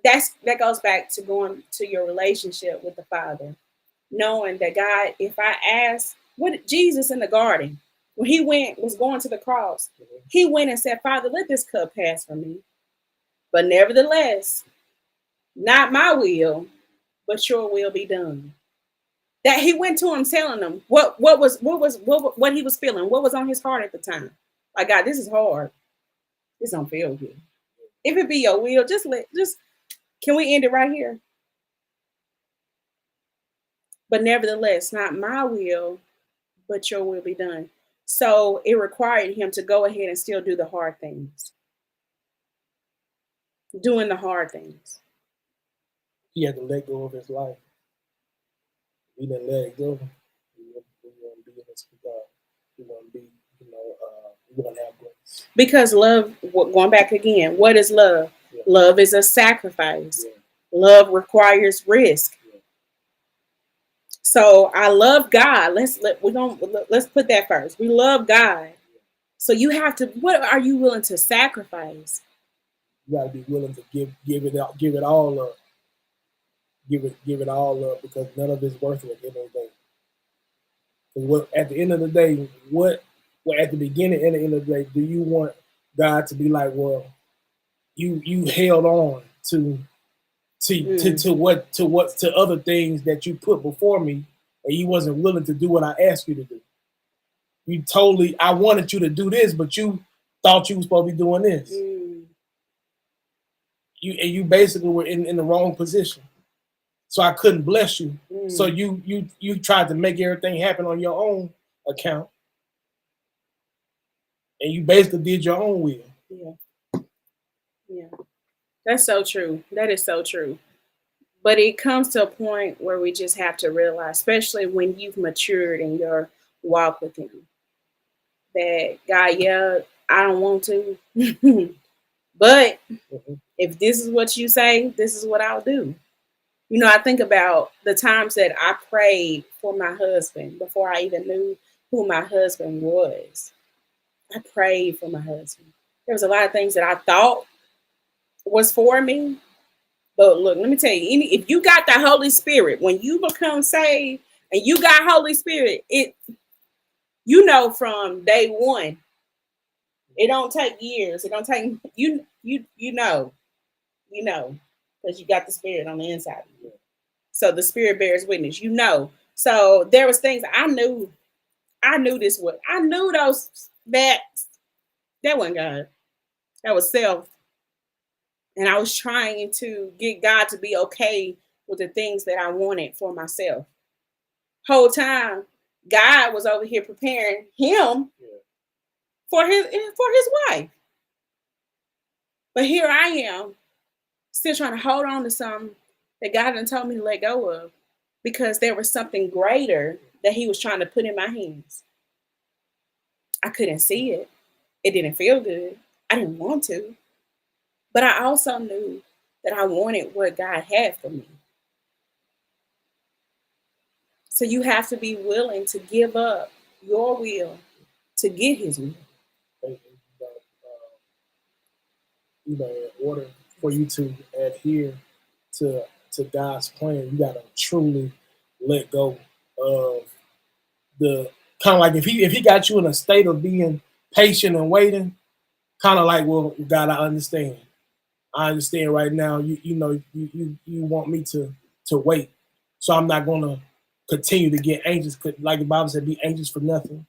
that goes back to going to your relationship with the Father. Knowing that God, if I ask, what Jesus in the garden, when he was going to the cross, he went and said, Father, let this cup pass from me. But nevertheless, not my will, but your will be done. That he went to him telling him what he was feeling, what was on his heart at the time. Like, God, this is hard. This don't feel good. If it be your will, just can we end it right here? But nevertheless, not my will, but your will be done. So it required him to go ahead and still do the hard things. Doing the hard things. He had to let go of his life. He didn't let it go. We wouldn't be in this with God. We wouldn't be, we wouldn't have grace. Because love, going back again, what is love? Yeah. Love is a sacrifice. Yeah. Love requires risk. Yeah. So I love God. Let's put that first. We love God. Yeah. So you have to. What are you willing to sacrifice? You got to be willing to give it all up. Give it all up, because none of it's worth it at the end of the day. Because at the end of the day, at the beginning and the end of the day, do you want God to be like, well, you held on to other things that you put before me, and you wasn't willing to do what I asked you to do. I wanted you to do this, but you thought you were supposed to be doing this. You basically were in the wrong position. So I couldn't bless you. So you tried to make everything happen on your own account. And you basically did your own will. Yeah. Yeah. That's so true. That is so true. But it comes to a point where we just have to realize, especially when you've matured in your walk with him, that God, I don't want to. But Mm-hmm. if this is what you say, this is what I'll do. I think about the times that I prayed for my husband before I even knew who my husband was. I prayed for my husband. There was a lot of things that I thought was for me. But look, let me tell you, if you got the Holy Spirit, when you become saved and you got Holy Spirit, from day one, it don't take years. It don't take because you got the Spirit on the inside of you. So the Spirit bears witness. So there was things I knew. I knew this was. I knew that wasn't God. That was self. And I was trying to get God to be okay with the things that I wanted for myself. Whole time, God was over here preparing him for his wife. But here I am, still trying to hold on to something that God done told me to let go of because there was something greater that he was trying to put in my hands. I couldn't see it. It didn't feel good. I didn't want to. But I also knew that I wanted what God had for me. So you have to be willing to give up your will to get his will. In order for you to adhere to God's plan, you gotta truly let go of the kind of like if he got you in a state of being patient and waiting, kind of like, well, God, I understand. I understand right now. You want me to wait, so I'm not gonna continue to get anxious. Like the Bible said, be anxious for nothing.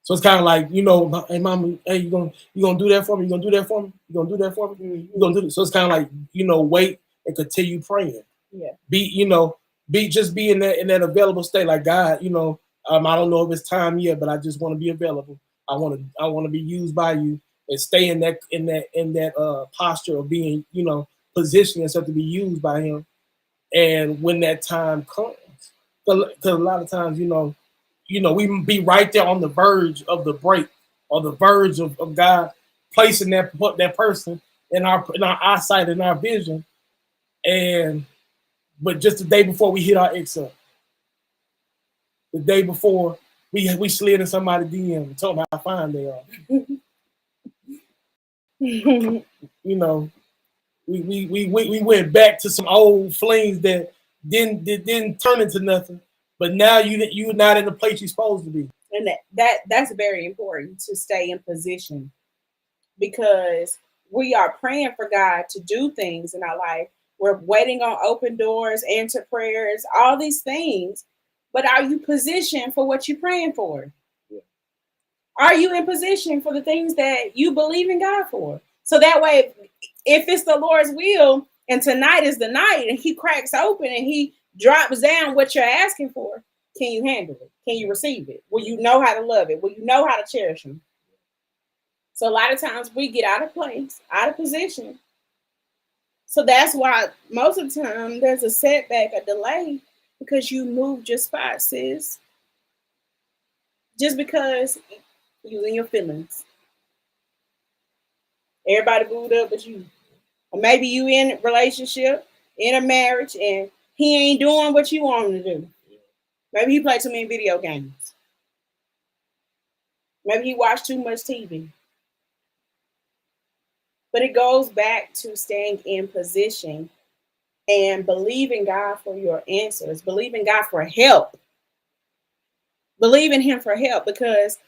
So it's kind of like, hey, mama, hey, you gonna do that for me? You gonna do that for me? You gonna do that for me? Mm-hmm. You gonna do this? So it's kind of like, wait and continue praying. Yeah. Be in that available state. Like, God, I don't know if it's time yet, but I just want to be available. I want to be used by you and stay in that posture of being, positioning yourself to be used by him. And when that time comes, because a lot of times, we be right there on the verge of the break or the verge of God placing that person in our eyesight, in our vision. But just the day before we hit our exit, the day before we slid in somebody's DM and told them how fine they are. We went back to some old flings that didn't turn into nothing. But now you're not in the place you're supposed to be. And that's very important to stay in position because we are praying for God to do things in our life. We're waiting on open doors, answer prayers, all these things. But are you positioned for what you're praying for? Yeah. Are you in position for the things that you believe in God for? So that way, if it's the Lord's will and tonight is the night and he cracks open and he drops down what you're asking for, can you handle it? Can you receive it? Will you know how to love it? Will you know how to cherish him? So a lot of times we get out of place, out of position. So that's why most of the time there's a setback, a delay, because you moved your spot, sis. Just because you in your feelings. Everybody booed up but you. Or maybe you in a relationship, in a marriage, and he ain't doing what you want him to do. Maybe he played too many video games. Maybe he watched too much TV. But it goes back to staying in position and believing God for your answers, believing God for help, believing him for help, because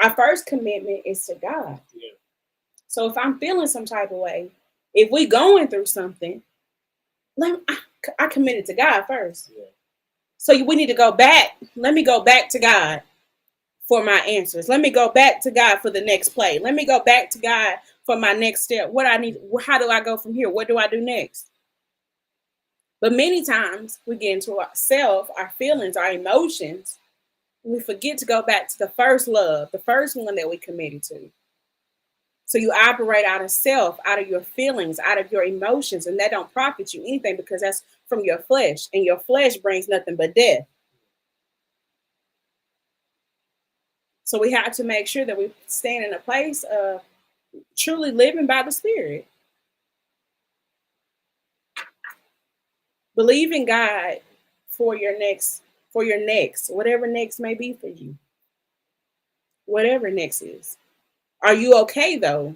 our first commitment is to God. Yeah. So if I'm feeling some type of way, if we going through something, I committed to God first. Yeah. So we need to go back. Let me go back to God for my answers. Let me go back to God for the next play. Let me go back to God for my next step. What I need, how do I go from here? What do I do next? But many times we get into ourselves, our feelings, our emotions, and we forget to go back to the first love, the first one that we committed to. So you operate out of self, out of your feelings, out of your emotions, and that don't profit you anything because that's from your flesh, and your flesh brings nothing but death. So we have to make sure that we stand in a place of truly living by the Spirit. Believe in God for your next, whatever next may be for you. Whatever next is. Are you okay though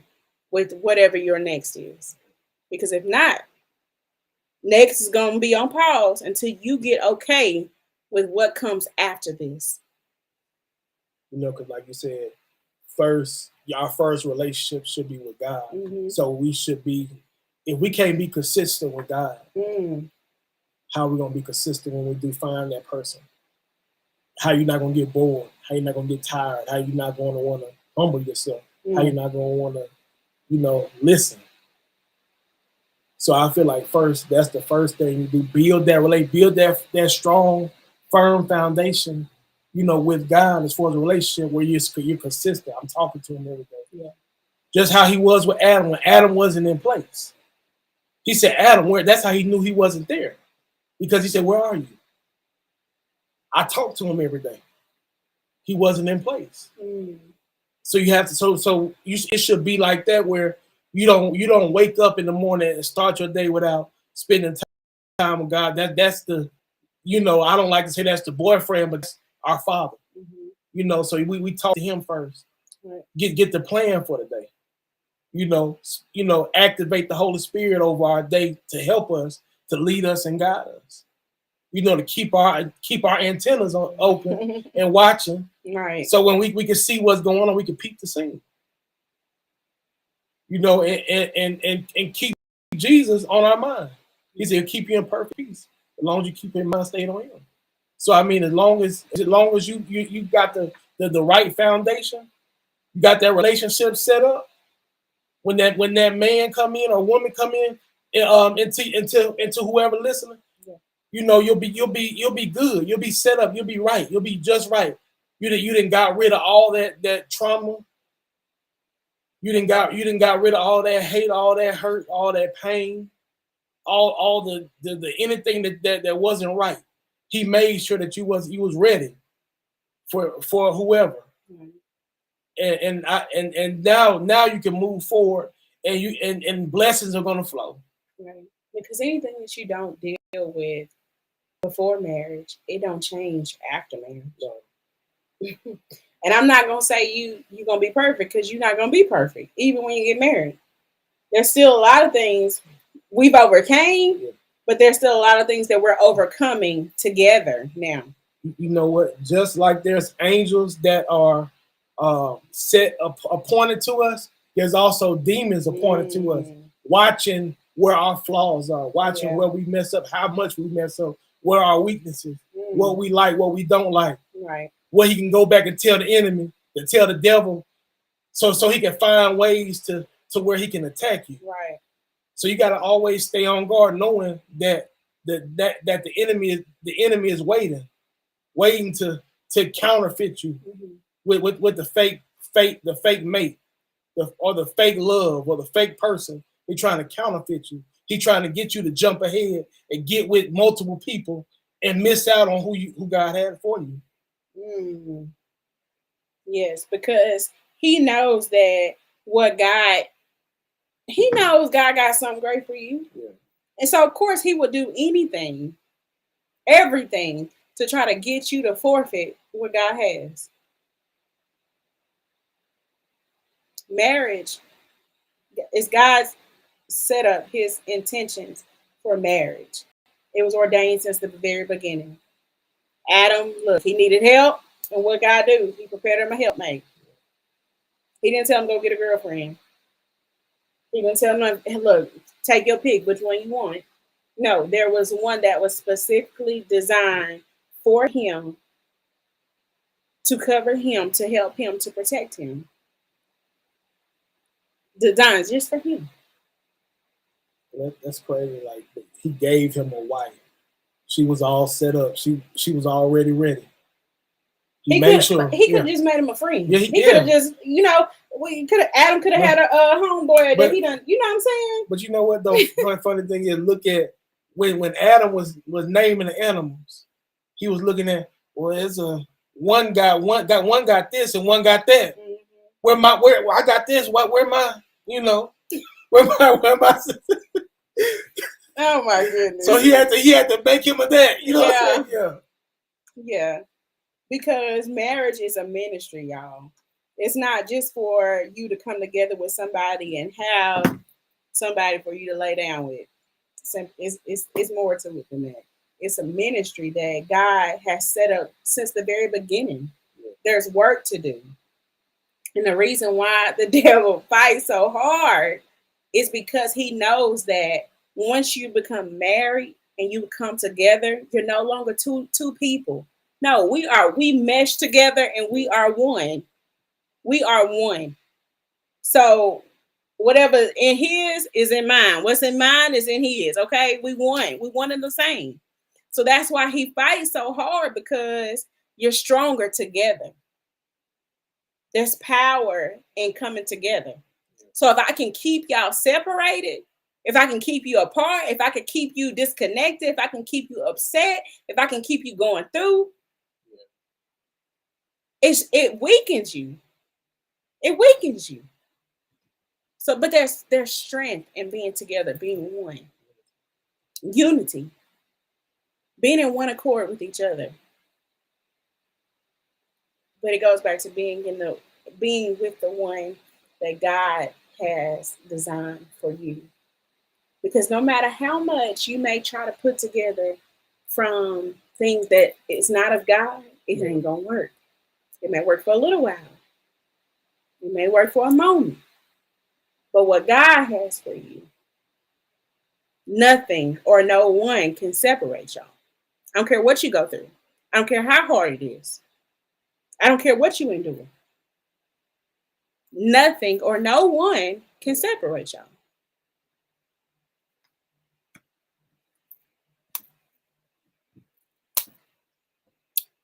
with whatever your next is? Because if not, next is going to be on pause until you get okay with what comes after this. You know, because like you said, first, our first relationship should be with God. Mm-hmm. So we should be, if we can't be consistent with God, how are we going to be consistent when we do find that person? How you not going to get bored? How you not going to get tired? How you not going to want to humble yourself? How you not going to want to, listen? So I feel like first, that's the first thing you do. Build that strong, firm foundation, with God as far as a relationship where you're consistent. I'm talking to him every day. Yeah. Just how he was with Adam when Adam wasn't in place. He said, Adam, where? That's how he knew he wasn't there. Because he said, where are you? I talked to him every day. He wasn't in place. So you have to, it should be like that where you don't wake up in the morning and start your day without spending time with God. That's the, I don't like to say that's the boyfriend, but that's our Father. So we talk to him first. Right. Get the plan for the day. Activate the Holy Spirit over our day to help us, to lead us and guide us. To keep our antennas open and watching. Right. So when we can see what's going on, we can peep the scene. And keep Jesus on our mind. He said, keep you in perfect peace as long as you keep your mind stayed on him. So I mean, as long as you got the right foundation, you got that relationship set up. When that man come in or woman come in, into whoever listening, you'll be good. You'll be set up. You'll be right. You'll be just right. You didn't got rid of all that trauma. You didn't got rid of all that hate, all that hurt, all that pain, all the anything that wasn't right. He made sure that you was ready for whoever. And now you can move forward and blessings are gonna flow. Right. Because anything that you don't deal with before marriage, it don't change after marriage. No. And I'm not gonna say you're gonna be perfect, because you're not gonna be perfect, even when you get married. There's still a lot of things we've overcame, but there's still a lot of things that we're overcoming together now. You know what? Just like there's angels that are appointed to us, there's also demons appointed to us, watching where our flaws are, watching where we mess up, how much we mess up, where our weaknesses, what we like, what we don't like. Right. Where he can go back and tell the enemy, to tell the devil, so he can find ways to where he can attack you. Right. So you got to always stay on guard, knowing that the enemy is waiting to counterfeit you with the fake mate, or the fake love, or the fake person. He's trying to counterfeit you. He's trying to get you to jump ahead and get with multiple people and miss out on who God had for you. Yes, because he knows that he knows God got something great for you. Yeah. And so of course he would do anything, everything, to try to get you to forfeit what God has. Marriage is God's set up, his intentions for marriage. It was ordained since the very beginning. Adam, look, he needed help. And what God do? He prepared him a helpmate. He didn't tell him go get a girlfriend. He didn't tell him, hey, look, take your pick, which one you want. No, there was one that was specifically designed for him, to cover him, to help him, to protect him. Designed just for him. That's crazy. Like, he gave him a wife. She was all set up. She was already ready. He could have just made him a friend. Yeah, he could have just, Adam could have had a homeboy that he done, you know what I'm saying? But you know what though? One funny thing is, look at when Adam was naming the animals, he was looking at, well, one got this and one got that. Mhm. Where I got this? Where my where my Oh my goodness. So he had to make him a that. You know what I'm saying? Yeah. Yeah. Because marriage is a ministry, y'all. It's not just for you to come together with somebody and have somebody for you to lay down with. It's more to it than that. It's a ministry that God has set up since the very beginning. There's work to do. And the reason why the devil fights so hard is because he knows that once you become married and you come together, you're no longer two people. No, we mesh together and we are one. We are one. So whatever in his is in mine. What's in mine is in his. Okay, we one. We one and the same. So that's why he fights so hard, because you're stronger together. There's power in coming together. So if I can keep y'all separated, if I can keep you apart, if I can keep you disconnected, if I can keep you upset, if I can keep you going through, it weakens you. It weakens you. So, but there's strength in being together, being one, unity, being in one accord with each other. But it goes back to being with the one that God has designed for you. Because no matter how much you may try to put together from things that is not of God, it ain't gonna work. It may work for a little while. It may work for a moment. But what God has for you, nothing or no one can separate y'all. I don't care what you go through. I don't care how hard it is. I don't care what you endure. Nothing or no one can separate y'all.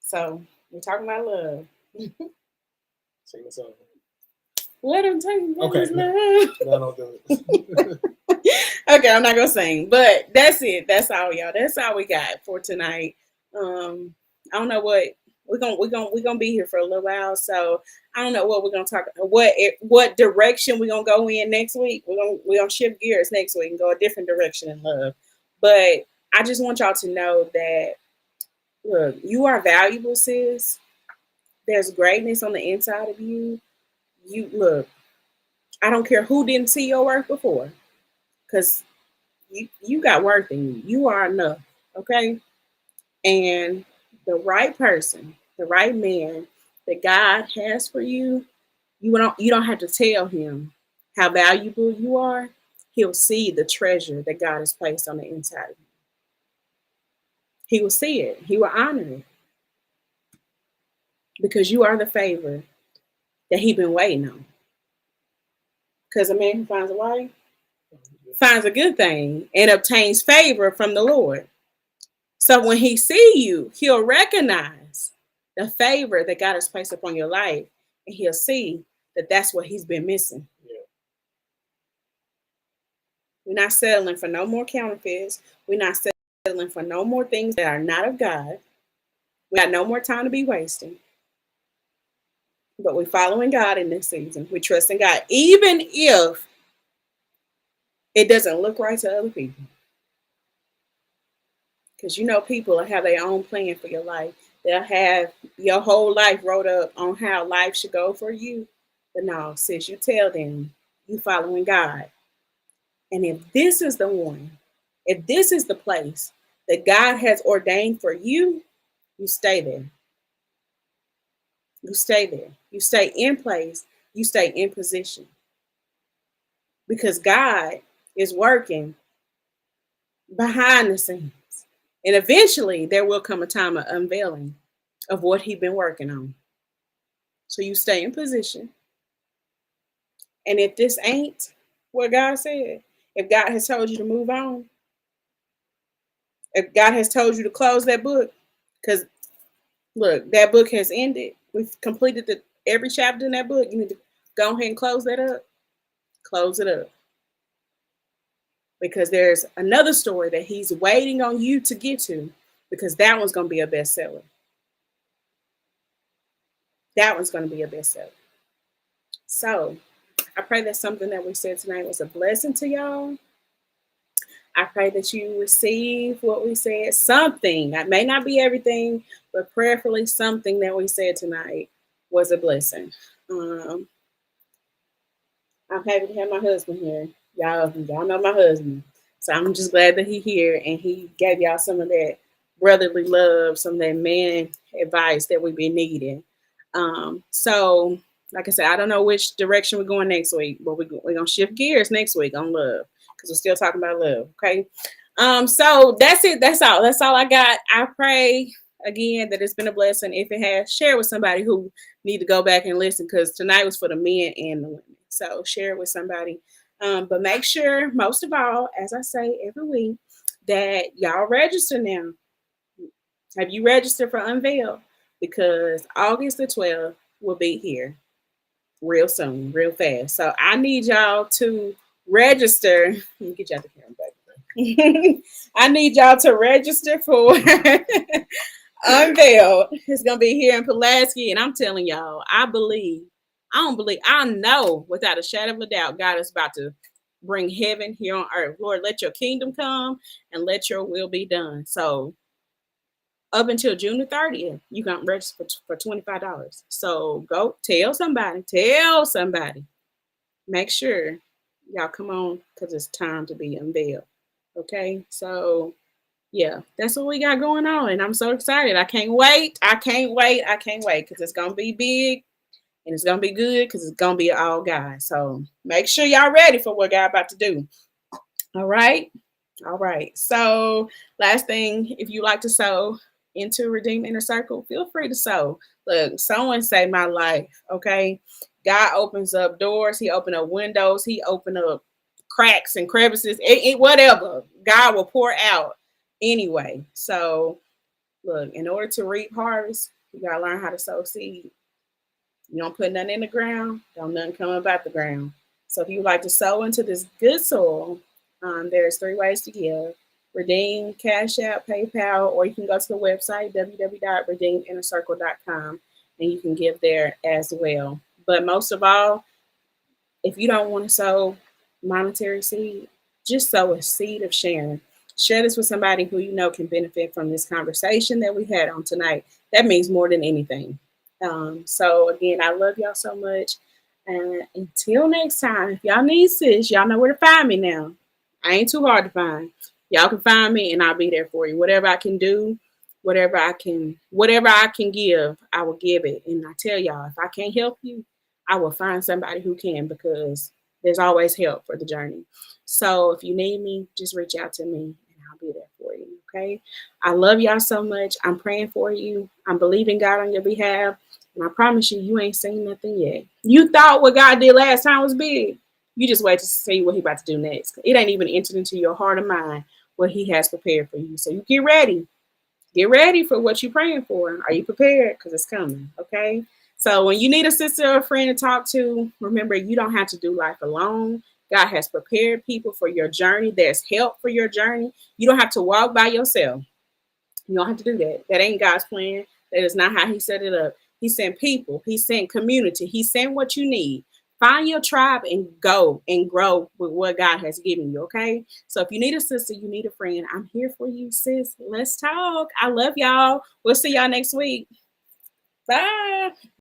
So we're talking about love. Sing the song. Let him take me. Okay. Love. No, don't do it. Okay, I'm not gonna sing, but that's it. That's all, y'all. That's all we got for tonight. I don't know what we're gonna be here for a little while, so I don't know what we're gonna talk. What direction we're gonna go in next week. We're gonna shift gears next week and go a different direction in love. But I just want y'all to know that, look, you are valuable, sis. There's greatness on the inside of you. You look. I don't care who didn't see your work before, because you got worth in you. You are enough, okay? And the right person, the right man that God has for you, you don't have to tell him how valuable you are. He'll see the treasure that God has placed on the inside of you. He will see it. He will honor it, because you are the favor that he's been waiting on. Because a man who finds a wife finds a good thing and obtains favor from the Lord. So when he see you, he'll recognize the favor that God has placed upon your life, and he'll see that that's what he's been missing. Yeah. We're not settling for no more counterfeits. We're not settling for no more things that are not of God. We got no more time to be wasting. But we're following God in this season. We're trusting God, even if it doesn't look right to other people. Because people have their own plan for your life. They'll have your whole life wrote up on how life should go for you. But no, sis, you tell them you following God. And if this is the one, if this is the place that God has ordained for you, you stay there. You stay there. You stay in place. You stay in position. Because God is working behind the scenes. And eventually there will come a time of unveiling of what he's been working on. So you stay in position. And if this ain't what God said, if God has told you to move on, if God has told you to close that book, because look, that book has ended. We've completed every chapter in that book. You need to go ahead and close that up. Close it up. Because there's another story that he's waiting on you to get to, because that one's going to be a bestseller. That one's going to be a bestseller. So I pray that something that we said tonight was a blessing to y'all. I pray that you receive what we said. Something, that may not be everything, but prayerfully something that we said tonight was a blessing. Um, I'm happy to have my husband here. Y'all know my husband. So I'm just glad that he here and he gave y'all some of that brotherly love, some of that man advice that we've been needing. So like I said, I don't know which direction we're going next week, but we're gonna shift gears next week on love because we're still talking about love. Okay. So that's it. That's all. That's all I got. I pray again that it's been a blessing. If it has, share with somebody who need to go back and listen because tonight was for the men and the women. So share it with somebody. But make sure, most of all, as I say every week, that y'all register now. Have you registered for Unveiled? Because August the 12th will be here real soon, real fast. So I need y'all to register. Let me get y'all the camera back. I need y'all to register for Unveiled. It's gonna be here in Pulaski, and I'm telling y'all, I know without a shadow of a doubt, God is about to bring heaven here on earth. Lord, let your kingdom come and let your will be done. So up until June the 30th, you can register for $25. So go tell somebody. Make sure y'all come on because it's time to be unveiled. Okay, so yeah, that's what we got going on, and I'm so excited. I can't wait. I can't wait because it's gonna be big and it's gonna be good because it's gonna be all guys. So make sure y'all ready for what God about to do. All right. All right. So last thing, if you like to sew into Redeem Inner Circle, feel free to sew. Look, someone saved my life. Okay. God opens up doors. He opened up windows. He opened up cracks and crevices. Whatever. God will pour out anyway. So look, in order to reap harvest, you gotta learn how to sow seed. You don't put nothing in the ground, don't nothing come up out the ground. So if you would like to sow into this good soil, there's three ways to give. Redeem, Cash App, PayPal, or you can go to the website, www.redeeminnercircle.com, and you can give there as well. But most of all, if you don't want to sow monetary seed, just sow a seed of sharing. Share this with somebody who you know can benefit from this conversation that we had on tonight. That means more than anything. So again, I love y'all so much. And until next time, if y'all need sis, y'all know where to find me now. I ain't too hard to find. Y'all can find me and I'll be there for you. Whatever I can do, whatever I can give, I will give it. And I tell y'all, if I can't help you, I will find somebody who can because there's always help for the journey. So if you need me, just reach out to me and I'll be there for you. Okay. I love y'all so much. I'm praying for you. I'm believing God on your behalf. And I promise you, you ain't seen nothing yet. You thought what God did last time was big. You just wait to see what He about to do next. It ain't even entered into your heart or mind what He has prepared for you. So you get ready. Get ready for what you're praying for. Are you prepared? Because it's coming. Okay. So when you need a sister or a friend to talk to, remember you don't have to do life alone. God has prepared people for your journey. There's help for your journey. You don't have to walk by yourself. You don't have to do that. That ain't God's plan. That is not how He set it up. He sent people. He sent community. He sent what you need. Find your tribe and go and grow with what God has given you. Okay. So if you need a sister, you need a friend, I'm here for you, sis. Let's talk. I love y'all. We'll see y'all next week. Bye.